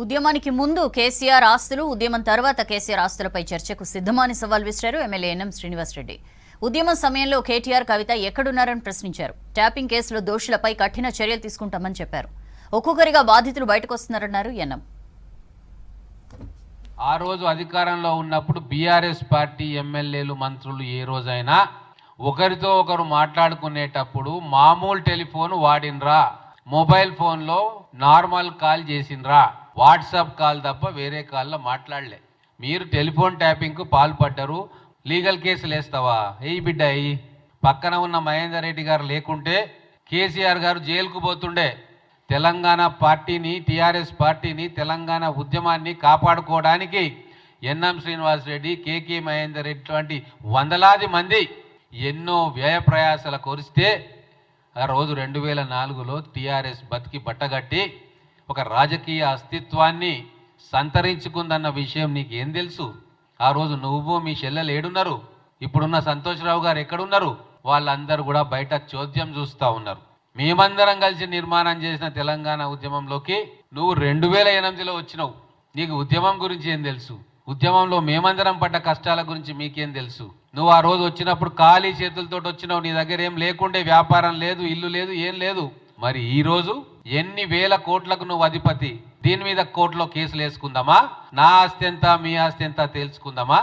ఉద్యమానికి ముందు కేసీఆర్ ఆస్తులు, ఉద్యమం తర్వాత కేసీఆర్ ఆస్తులపై చర్చకు సిద్ధమని సవాల్ విసిరారు ఎమ్మెల్యే ఎన్ఎం శ్రీనివాసరెడ్డి. ఉద్యమం సమయంలో కేటీఆర్, కవిత ఎక్కడున్నారని ప్రశ్నించారు. ట్యాపింగ్ కేసులో దోషులపై కఠిన చర్యలు తీసుకుంటామని చెప్పారు. ఒక్కొక్కరిగా బాధితులు బయటకొస్తున్నారన్నారు ఎన్ఎం. ఆ రోజు అధికారంలో ఉన్నప్పుడు బీఆర్ఎస్ పార్టీ ఎమ్మెల్యేలు, మంత్రులు ఏ రోజైనా ఒకరితో ఒకరు మాట్లాడుకునేటప్పుడు మామూలు టెలిఫోన్ వాడినరా, మొబైల్ ఫోన్లో నార్మల్ కాల్ చేసినరా, వాట్సాప్ కాల్ తప్ప వేరే కాల్లో మాట్లాడలే. మీరు టెలిఫోన్ ట్యాపింగ్కు పాల్పడ్డారు. లీగల్ కేసులు వేస్తావా? ఎయ్యి బిడ్డ ఎయ్యి. పక్కన ఉన్న మహేందర్ రెడ్డి గారు లేకుంటే కేసీఆర్ గారు జైలుకు పోతుండే. తెలంగాణ పార్టీని, టీఆర్ఎస్ పార్టీని, తెలంగాణ ఉద్యమాన్ని కాపాడుకోవడానికి ఎన్ఎం శ్రీనివాసరెడ్డి, కేకే మహేందర్ రెడ్డి వంటి వందలాది మంది ఎన్నో వ్యయ ప్రయాసాల కొరిస్తే ఆ రోజు 2004లో టీఆర్ఎస్ బతికి బట్టగట్టి ఒక రాజకీయ అస్తిత్వాన్ని సంతరించుకుందన్న విషయం నీకేం తెలుసు? ఆ రోజు నువ్వు మీ చెల్లెలు ఏడున్నారు? ఇప్పుడున్న సంతోష్రావు గారు ఎక్కడున్నారు? వాళ్ళందరూ కూడా బయట చోద్యం చూస్తూ ఉన్నారు. మేమందరం కలిసి నిర్మాణం చేసిన తెలంగాణ ఉద్యమంలోకి నువ్వు 2008లో వచ్చినావు. నీకు ఉద్యమం గురించి ఏం తెలుసు? ఉద్యమంలో మేమందరం పడ్డ కష్టాల గురించి మీకేం తెలుసు? నువ్వు ఆ రోజు వచ్చినప్పుడు ఖాళీ చేతులతో వచ్చినావు. నీ దగ్గర ఏం లేకుండే, వ్యాపారం లేదు, ఇల్లు లేదు, ఏం లేదు. మరి ఈ రోజు ఎన్ని వేల కోట్లకు నువ్వు అధిపతి? దీని మీద కోర్టులో కేసులు వేసుకుందామా? నా ఆస్తి ఎంత, మీ ఆస్తి ఎంత తేల్చుకుందామా?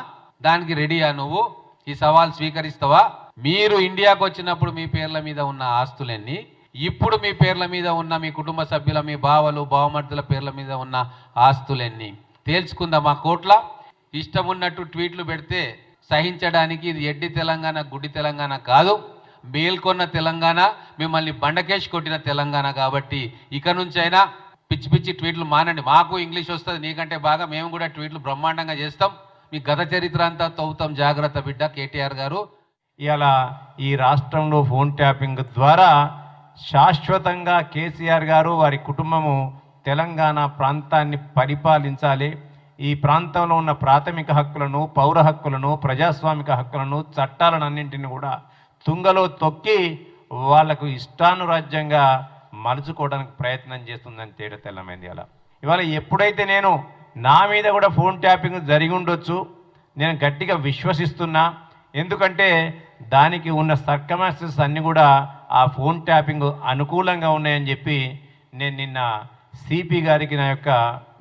దానికి రెడీయా నువ్వు? ఈ సవాల్ స్వీకరిస్తావా? మీరు ఇండియాకు వచ్చినప్పుడు మీ పేర్ల మీద ఉన్న ఆస్తులన్నీ, ఇప్పుడు మీ పేర్ల మీద ఉన్న, మీ కుటుంబ సభ్యుల, మీ బావలు బావమర్దుల పేర్ల మీద ఉన్న ఆస్తులన్నీ తేల్చుకుందామా కోట్ల? ఇష్టం ఉన్నట్టు ట్వీట్లు పెడితే సహించడానికి ఇది ఎడ్డి తెలంగాణ, గుడ్డి తెలంగాణ కాదు, మేల్కొన్న తెలంగాణ, మిమ్మల్ని బండకేసి కొట్టిన తెలంగాణ. కాబట్టి ఇక నుంచి అయినా పిచ్చి పిచ్చి ట్వీట్లు మానండి. మాకు ఇంగ్లీష్ వస్తుంది నీకంటే బాగా, మేము కూడా ట్వీట్లు బ్రహ్మాండంగా చేస్తాం. మీ గత చరిత్ర అంతా తవ్వుతాం. జాగ్రత్త బిడ్డ కేటీఆర్ గారు. ఇలా ఈ రాష్ట్రంలో ఫోన్ ట్యాపింగ్ ద్వారా శాశ్వతంగా కేసీఆర్ గారు, వారి కుటుంబము తెలంగాణ ప్రాంతాన్ని పరిపాలించాలి. ఈ ప్రాంతంలో ఉన్న ప్రాథమిక హక్కులను, పౌర హక్కులను, ప్రజాస్వామిక హక్కులను, చట్టాలన్నింటినీ కూడా తుంగలో తొక్కి వాళ్లకు ఇష్టానురాజ్యంగా మలుచుకోవడానికి ప్రయత్నం చేస్తుందని తేడా తెల్లమైంది. అలా ఇవాళ ఎప్పుడైతే నేను నా మీద కూడా ఫోన్ ట్యాపింగ్ జరిగి ఉండొచ్చు, నేను గట్టిగా విశ్వసిస్తున్నా. ఎందుకంటే దానికి ఉన్న సర్కమాస్టెన్సెస్ అన్నీ కూడా ఆ ఫోన్ ట్యాపింగ్ అనుకూలంగా ఉన్నాయని చెప్పి నేను నిన్న సిపి గారికి నా యొక్క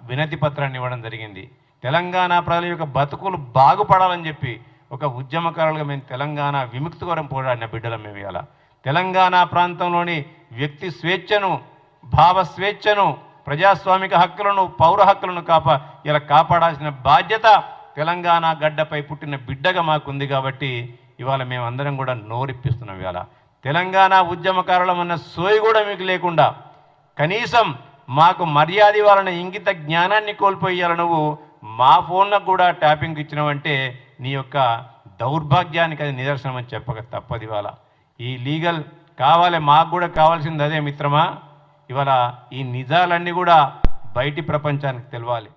వినతి పత్రాన్ని ఇవ్వడం జరిగింది. తెలంగాణ ప్రజల యొక్క బతుకులు బాగుపడాలని చెప్పి ఒక ఉద్యమకారులుగా మేము తెలంగాణ విముక్తి కొరం పోరాడిన బిడ్డలం. మేము ఇలా తెలంగాణ ప్రాంతంలోని వ్యక్తి స్వేచ్ఛను, భావ స్వేచ్ఛను, ప్రజాస్వామిక హక్కులను, పౌర హక్కులను ఇలా కాపాడాల్సిన బాధ్యత తెలంగాణ గడ్డపై పుట్టిన బిడ్డగా మాకుంది. కాబట్టి ఇవాళ మేమందరం కూడా నోరిప్పిస్తున్నాం. ఇవాళ తెలంగాణ ఉద్యమకారులమన్న సోయి కూడా మీకు లేకుండా కనీసం మాకు మర్యాద ఇవ్వాలన్న ఇంగిత జ్ఞానాన్ని కోల్పోయాల నువ్వు మా ఫోన్లకు కూడా ట్యాపింగ్ ఇచ్చినావంటే నీ యొక్క దౌర్భాగ్యానికి అది నిదర్శనం అని చెప్పక తప్పదు. ఇవాళ ఈ లీగల్ కావాలి, మాకు కూడా కావాల్సింది అదే మిత్రమా. ఇవాళ ఈ నిజాలన్నీ కూడా బయటి ప్రపంచానికి తెలవాలి.